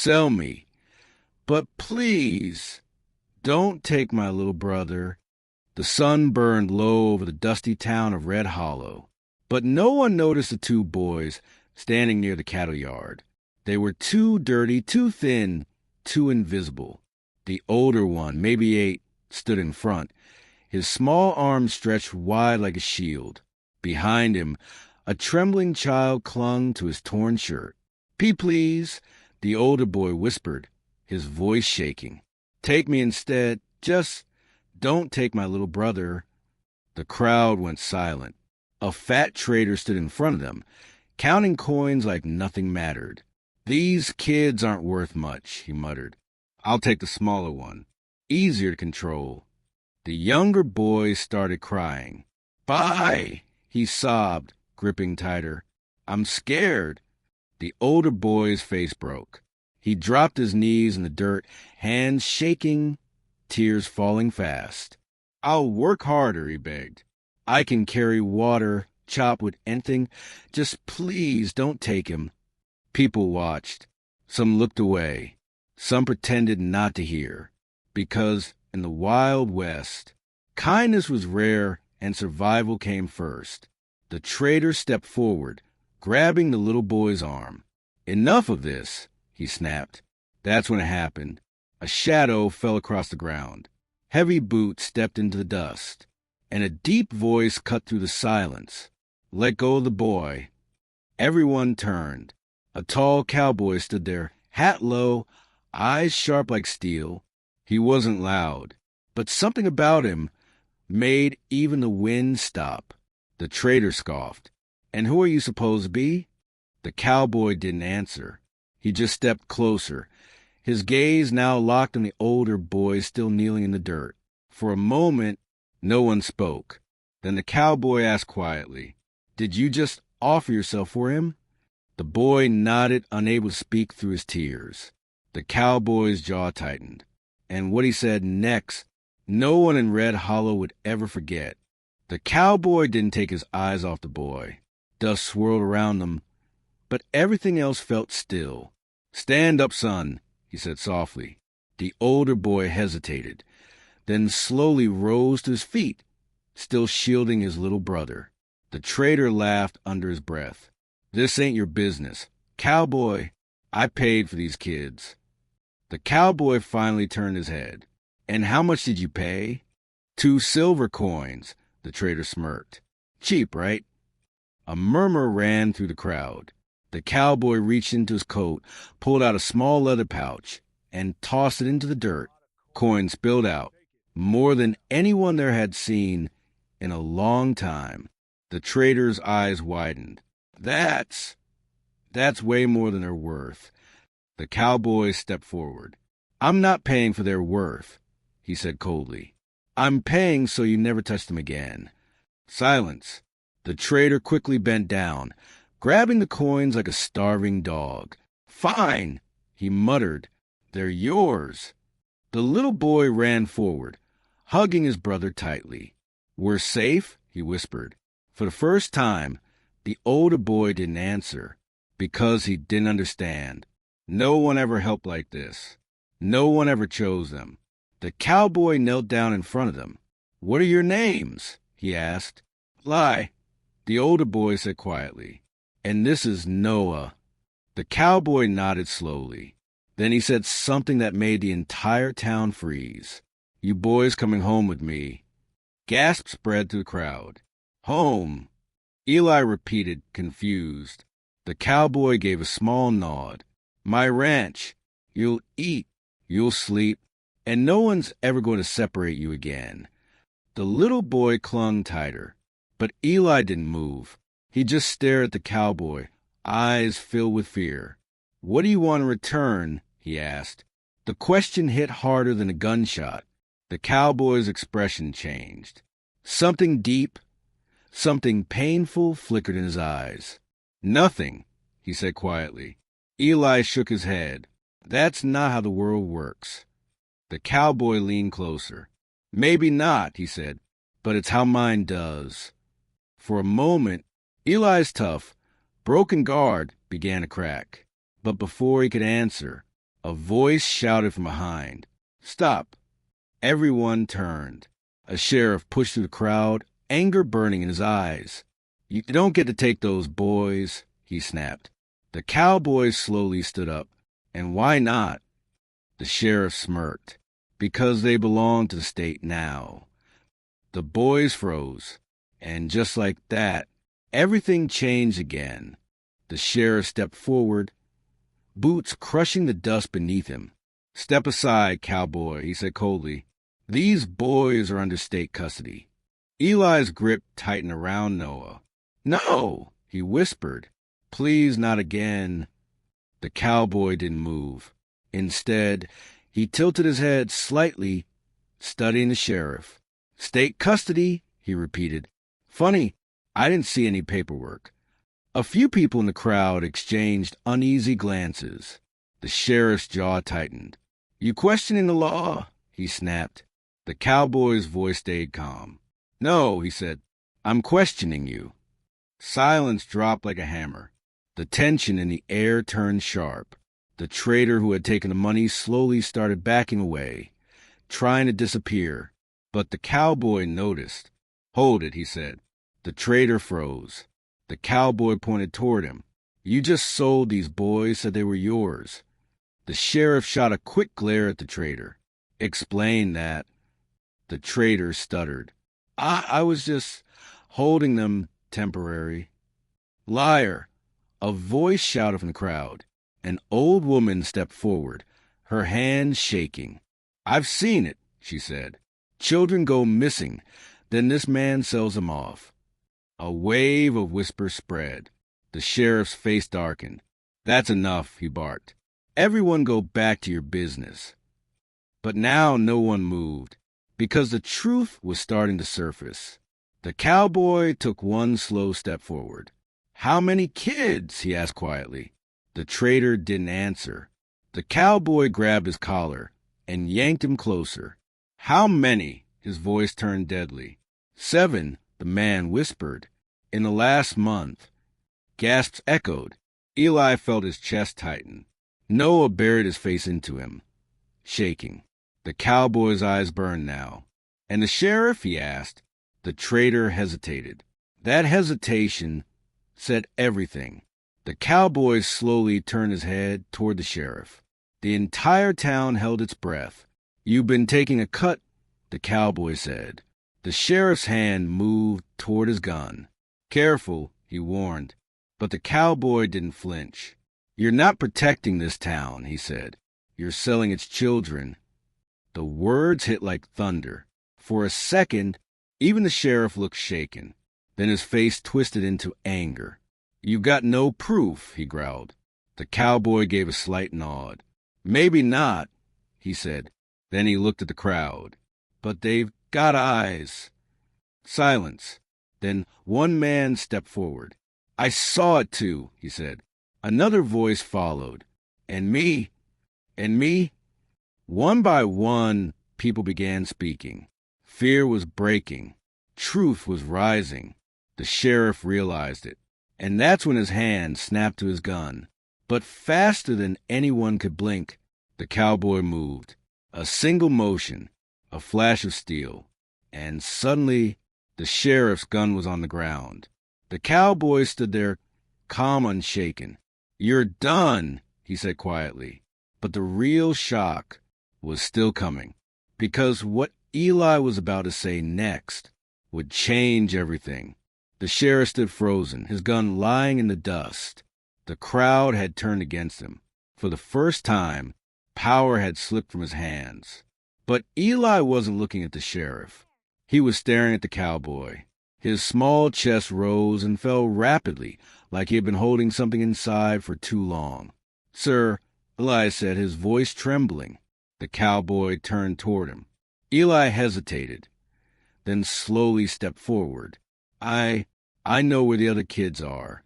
Sell me. But please, don't take my little brother. The sun burned low over the dusty town of Red Hollow, but no one noticed the two boys standing near the cattle yard. They were too dirty, too thin, too invisible. The older one, maybe 8, stood in front, his small arms stretched wide like a shield. Behind him, a trembling child clung to his torn shirt. "Pee, please," the older boy whispered, his voice shaking. "Take me instead. Just don't take my little brother." The crowd went silent. A fat trader stood in front of them, counting coins like nothing mattered. "These kids aren't worth much," he muttered. "I'll take the smaller one. Easier to control." The younger boy started crying. "Bye," he sobbed, gripping tighter. "I'm scared." The older boy's face broke. He dropped his knees in the dirt, hands shaking, tears falling fast. "I'll work harder," he begged. "I can carry water, chop with anything. Just please don't take him." People watched. Some looked away. Some pretended not to hear. Because in the Wild West, kindness was rare and survival came first. The trader stepped forward, grabbing the little boy's arm. "Enough of this," he snapped. That's when it happened. A shadow fell across the ground. Heavy boots stepped into the dust, and a deep voice cut through the silence. "Let go of the boy." Everyone turned. A tall cowboy stood there, hat low, eyes sharp like steel. He wasn't loud, but something about him made even the wind stop. The trader scoffed. "And who are you supposed to be?" The cowboy didn't answer. He just stepped closer, his gaze now locked on the older boy still kneeling in the dirt. For a moment, no one spoke. Then the cowboy asked quietly, "Did you just offer yourself for him?" The boy nodded, unable to speak through his tears. The cowboy's jaw tightened. And what he said next, no one in Red Hollow would ever forget. The cowboy didn't take his eyes off the boy. Dust swirled around them, but everything else felt still. "Stand up, son," he said softly. The older boy hesitated, then slowly rose to his feet, still shielding his little brother. The trader laughed under his breath. "This ain't your business. Cowboy, I paid for these kids." The cowboy finally turned his head. "And how much did you pay?" "2 silver coins," the trader smirked. "Cheap, right?" A murmur ran through the crowd. The cowboy reached into his coat, pulled out a small leather pouch, and tossed it into the dirt. Coins spilled out, more than anyone there had seen in a long time. The trader's eyes widened. That's way more than they're worth." The cowboy stepped forward. "I'm not paying for their worth," he said coldly. "I'm paying so you never touch them again." Silence. The trader quickly bent down, grabbing the coins like a starving dog. "Fine," he muttered. "They're yours." The little boy ran forward, hugging his brother tightly. "We're safe," he whispered. For the first time, the older boy didn't answer, because he didn't understand. No one ever helped like this. No one ever chose them. The cowboy knelt down in front of them. "What are your names?" he asked. "Lie," the older boy said quietly. "And this is Noah." The cowboy nodded slowly. Then he said something that made the entire town freeze. "You boys coming home with me." Gasps spread through the crowd. "Home," Eli repeated, confused. The cowboy gave a small nod. "My ranch. You'll eat, you'll sleep, and no one's ever going to separate you again." The little boy clung tighter, but Eli didn't move. He just stared at the cowboy, eyes filled with fear. "What do you want in return?" he asked. The question hit harder than a gunshot. The cowboy's expression changed. Something deep, something painful flickered in his eyes. "Nothing," he said quietly. Eli shook his head. "That's not how the world works." The cowboy leaned closer. "Maybe not," he said, "but it's how mine does." For a moment, Eli's tough, broken guard began to crack. But before he could answer, A voice shouted from behind, "Stop!" Everyone turned. A sheriff pushed through the crowd, anger burning in his eyes. "You don't get to take those boys," he snapped. The cowboys slowly stood up. "And why not?" The sheriff smirked. "Because they belong to the state now." The boys froze. And just like that, everything changed again. The sheriff stepped forward, boots crushing the dust beneath him. "Step aside, cowboy," he said coldly. "These boys are under state custody." Eli's grip tightened around Noah. "No," he whispered. "Please, not again." The cowboy didn't move. Instead, he tilted his head slightly, studying the sheriff. "State custody," he repeated. "Funny, I didn't see any paperwork." A few people in the crowd exchanged uneasy glances. The sheriff's jaw tightened. "You questioning the law?" he snapped. The cowboy's voice stayed calm. "No," he said. "I'm questioning you." Silence dropped like a hammer. The tension in the air turned sharp. The trader who had taken the money slowly started backing away, trying to disappear. But the cowboy noticed. "Hold it," he said. The trader froze. The cowboy pointed toward him. "You just sold these boys, said they were yours." The sheriff shot a quick glare at the trader. "Explain that." The trader stuttered. I was just holding them temporary." "Liar!" A voice shouted from the crowd. An old woman stepped forward, her hands shaking. "I've seen it," she said. "Children go missing, then this man sells them off." A wave of whispers spread. The sheriff's face darkened. "That's enough," he barked. "Everyone go back to your business." But now no one moved, because the truth was starting to surface. The cowboy took one slow step forward. "How many kids?" he asked quietly. The trader didn't answer. The cowboy grabbed his collar and yanked him closer. "How many?" His voice turned deadly. "7, the man whispered. "In the last month." Gasps echoed. Eli felt his chest tighten. Noah buried his face into him, shaking. The cowboy's eyes burned now. "And the sheriff?" he asked. The trader hesitated. That hesitation said everything. The cowboy slowly turned his head toward the sheriff. The entire town held its breath. "You've been taking a cut," the cowboy said. The sheriff's hand moved toward his gun. "Careful," he warned. But the cowboy didn't flinch. "You're not protecting this town," he said. "You're selling its children." The words hit like thunder. For a second, even the sheriff looked shaken. Then his face twisted into anger. "You've got no proof," he growled. The cowboy gave a slight nod. "Maybe not," he said. Then he looked at the crowd. "But they've got eyes." Silence. Then one man stepped forward. "I saw it too," he said. Another voice followed. "And me." "And me." One by one, people began speaking. Fear was breaking. Truth was rising. The sheriff realized it. And that's when his hand snapped to his gun. But faster than anyone could blink, the cowboy moved. A single motion, a flash of steel. And suddenly, the sheriff's gun was on the ground. The cowboy stood there, calm, unshaken. "You're done," he said quietly. But the real shock was still coming, because what Eli was about to say next would change everything. The sheriff stood frozen, his gun lying in the dust. The crowd had turned against him. For the first time, power had slipped from his hands. But Eli wasn't looking at the sheriff. He was staring at the cowboy. His small chest rose and fell rapidly, like he had been holding something inside for too long. "Sir," Eli said, his voice trembling. The cowboy turned toward him. Eli hesitated, then slowly stepped forward. I know where the other kids are."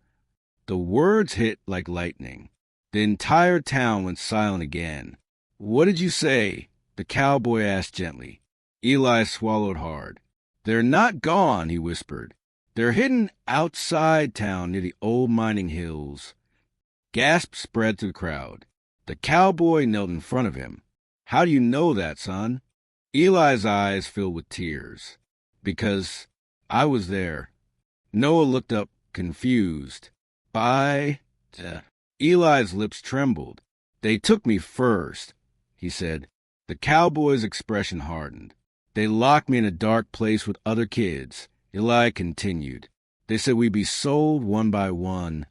The words hit like lightning. The entire town went silent again. "What did you say?" the cowboy asked gently. Eli swallowed hard. "They're not gone," he whispered. "They're hidden outside town near the old mining hills." Gasps spread through the crowd. The cowboy knelt in front of him. How do you know that, son? Eli's eyes filled with tears. Because I was there. Noah looked up, confused. By... Eli's lips trembled. They took me first, he said. The cowboy's expression hardened. They locked me in a dark place with other kids. Eli continued. They said we'd be sold one by one.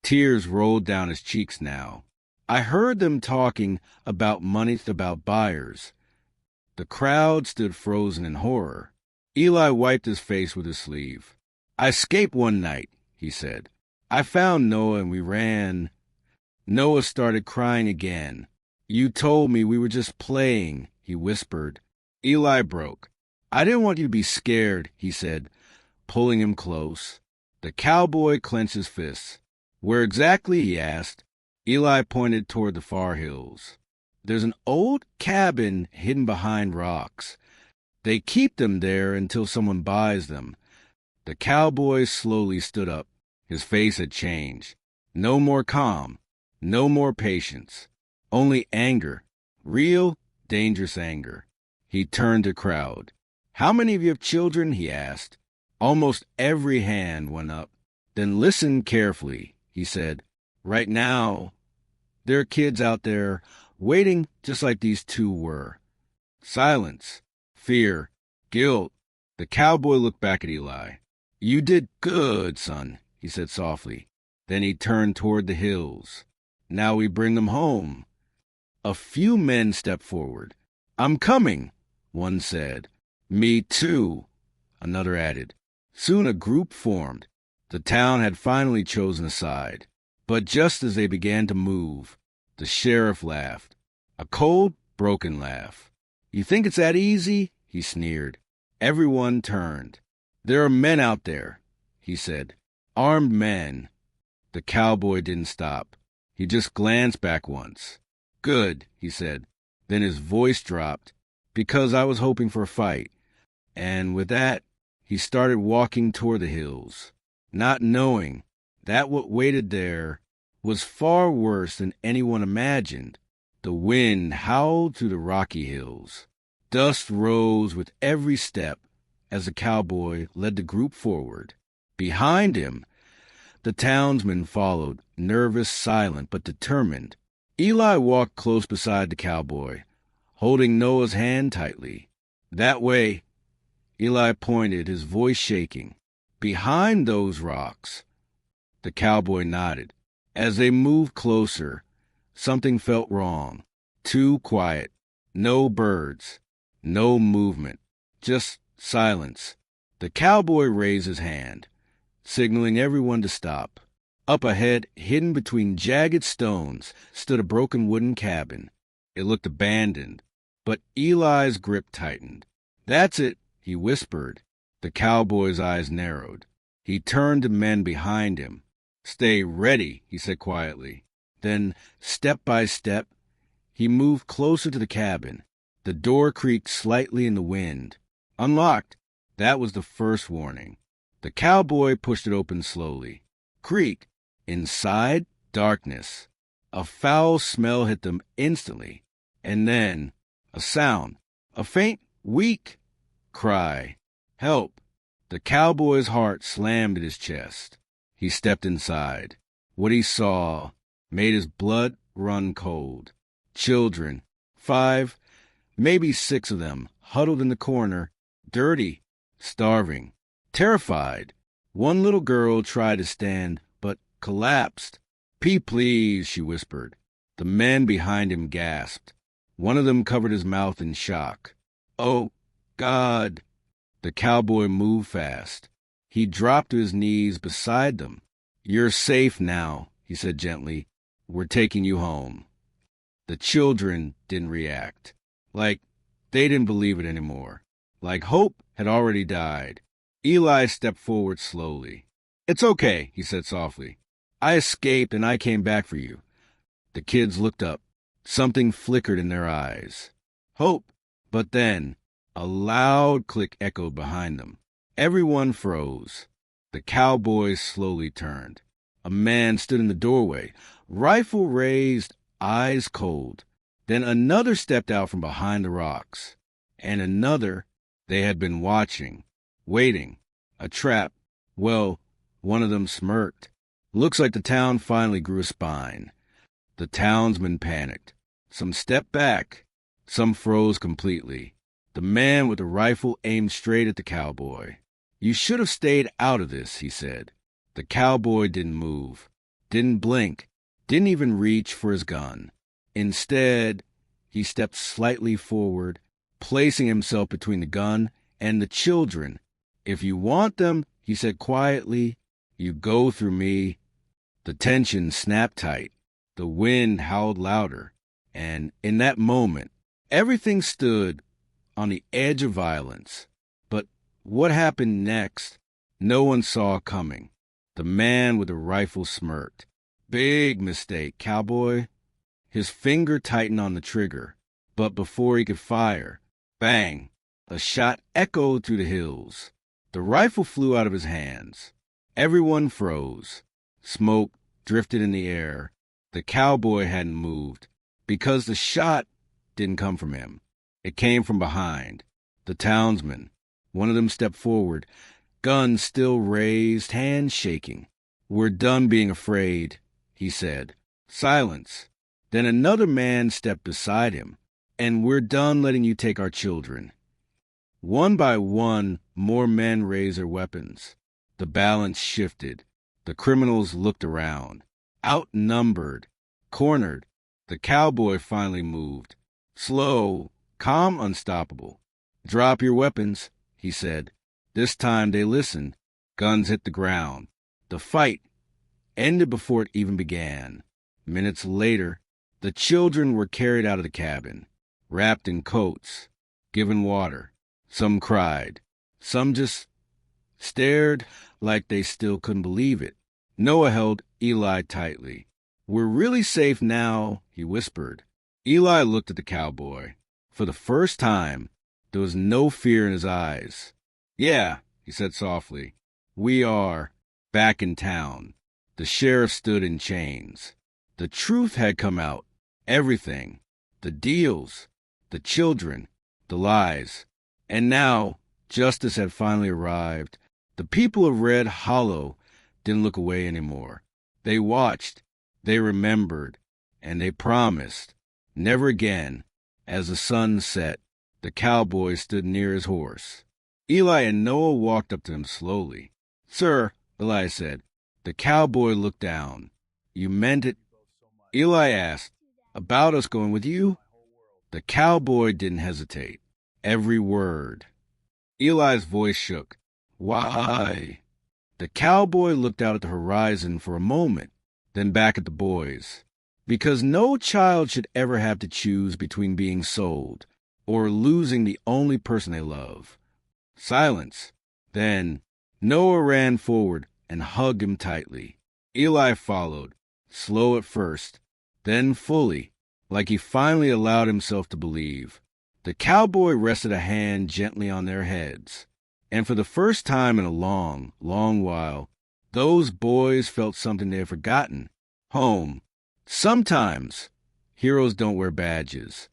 Tears rolled down his cheeks now. I heard them talking about money, about buyers. The crowd stood frozen in horror. Eli wiped his face with his sleeve. I escaped one night, he said. I found Noah and we ran. Noah started crying again. You told me we were just playing, he whispered. Eli broke. I didn't want you to be scared, he said, pulling him close. The cowboy clenched his fists. Where exactly, he asked. Eli pointed toward the far hills. There's an old cabin hidden behind rocks. They keep them there until someone buys them. The cowboy slowly stood up. His face had changed. No more calm. No more patience. Only anger. Real, dangerous anger. He turned to the crowd. How many of you have children? He asked. Almost every hand went up. Then listen carefully, he said. Right now, there are kids out there waiting just like these two were. Silence, fear, guilt. The cowboy looked back at Eli. You did good, son, he said softly. Then he turned toward the hills. Now we bring them home. A few men stepped forward. I'm coming, one said. Me too, another added. Soon a group formed. The town had finally chosen a side. But just as they began to move, the sheriff laughed. A cold, broken laugh. You think it's that easy? He sneered. Everyone turned. There are men out there, he said. Armed men. The cowboy didn't stop. He just glanced back once. Good, he said. Then his voice dropped. Because I was hoping for a fight. And with that, he started walking toward the hills, not knowing that what waited there was far worse than anyone imagined. The wind howled through the rocky hills. Dust rose with every step as the cowboy led the group forward. Behind him, the townsmen followed, nervous, silent, but determined. Eli walked close beside the cowboy, holding Noah's hand tightly. That way, Eli pointed, his voice shaking. Behind those rocks. The cowboy nodded. As they moved closer, something felt wrong. Too quiet. No birds. No movement. Just silence. The cowboy raised his hand, signaling everyone to stop. Up ahead, hidden between jagged stones, stood a broken wooden cabin. It looked abandoned, but Eli's grip tightened. That's it, he whispered. The cowboy's eyes narrowed. He turned to men behind him. Stay ready, he said quietly. Then, step by step, he moved closer to the cabin. The door creaked slightly in the wind. Unlocked. That was the first warning. The cowboy pushed it open slowly. Creak. Inside, darkness. A foul smell hit them instantly. And then, a sound. A faint, weak cry. Help. The cowboy's heart slammed at his chest. He stepped inside. What he saw made his blood run cold. Children, 5, maybe 6 of them, huddled in the corner, dirty, starving, terrified. One little girl tried to stand, but collapsed. Please, she whispered. The men behind him gasped. One of them covered his mouth in shock. Oh, God. The cowboy moved fast. He dropped to his knees beside them. You're safe now, he said gently. We're taking you home. The children didn't react. Like they didn't believe it anymore. Like hope had already died. Eli stepped forward slowly. It's okay, he said softly. I escaped and I came back for you. The kids looked up. Something flickered in their eyes. Hope. But then, a loud click echoed behind them. Everyone froze. The cowboys slowly turned. A man stood in the doorway, rifle raised, eyes cold. Then another stepped out from behind the rocks. And another. They had been watching, waiting. A trap. Well, one of them smirked. Looks like the town finally grew a spine. The townsmen panicked. Some stepped back. Some froze completely. The man with the rifle aimed straight at the cowboy. "You should have stayed out of this," he said. The cowboy didn't move, didn't blink, didn't even reach for his gun. Instead, he stepped slightly forward, placing himself between the gun and the children. "If you want them," he said quietly, "you go through me." The tension snapped tight. The wind howled louder. And in that moment, everything stood on the edge of violence. But what happened next, no one saw coming. The man with the rifle smirked. "Big mistake, cowboy." His finger tightened on the trigger. But before he could fire, bang! A shot echoed through the hills. The rifle flew out of his hands. Everyone froze. Smoke drifted in the air. The cowboy hadn't moved, because the shot didn't come from him. It came from behind. The townsmen. One of them stepped forward, gun still raised, hands shaking. "We're done being afraid," he said. Silence. Then another man stepped beside him. "And we're done letting you take our children." One by one, more men raised their weapons. The balance shifted. The criminals looked around. Outnumbered, cornered. The cowboy finally moved. Slow, calm, unstoppable. "Drop your weapons," he said. This time they listened. Guns hit the ground. The fight ended before it even began. Minutes later, the children were carried out of the cabin, wrapped in coats, given water. Some cried. Some just stared like they still couldn't believe it. Noah held Eli tightly. "We're really safe now," he whispered. Eli looked at the cowboy. For the first time, there was no fear in his eyes. "Yeah," he said softly. "We are back in town." The sheriff stood in chains. The truth had come out. Everything. The deals. The children. The lies. And now, justice had finally arrived. The people of Red Hollow didn't look away anymore. They watched. They remembered. And they promised. Never again. As the sun set, the cowboy stood near his horse. Eli and Noah walked up to him slowly. "Sir," Eli said. The cowboy looked down. "You meant it?" Eli asked. "About us going with you?" The cowboy didn't hesitate. Every word. Eli's voice shook. "Why?" The cowboy looked out at the horizon for a moment, then back at the boys. "Because no child should ever have to choose between being sold or losing the only person they love." Silence. Then Noah ran forward and hugged him tightly. Eli followed, slow at first, then fully, like he finally allowed himself to believe. The cowboy rested a hand gently on their heads, and for the first time in a long, long while, those boys felt something they had forgotten. Home. Sometimes heroes don't wear badges.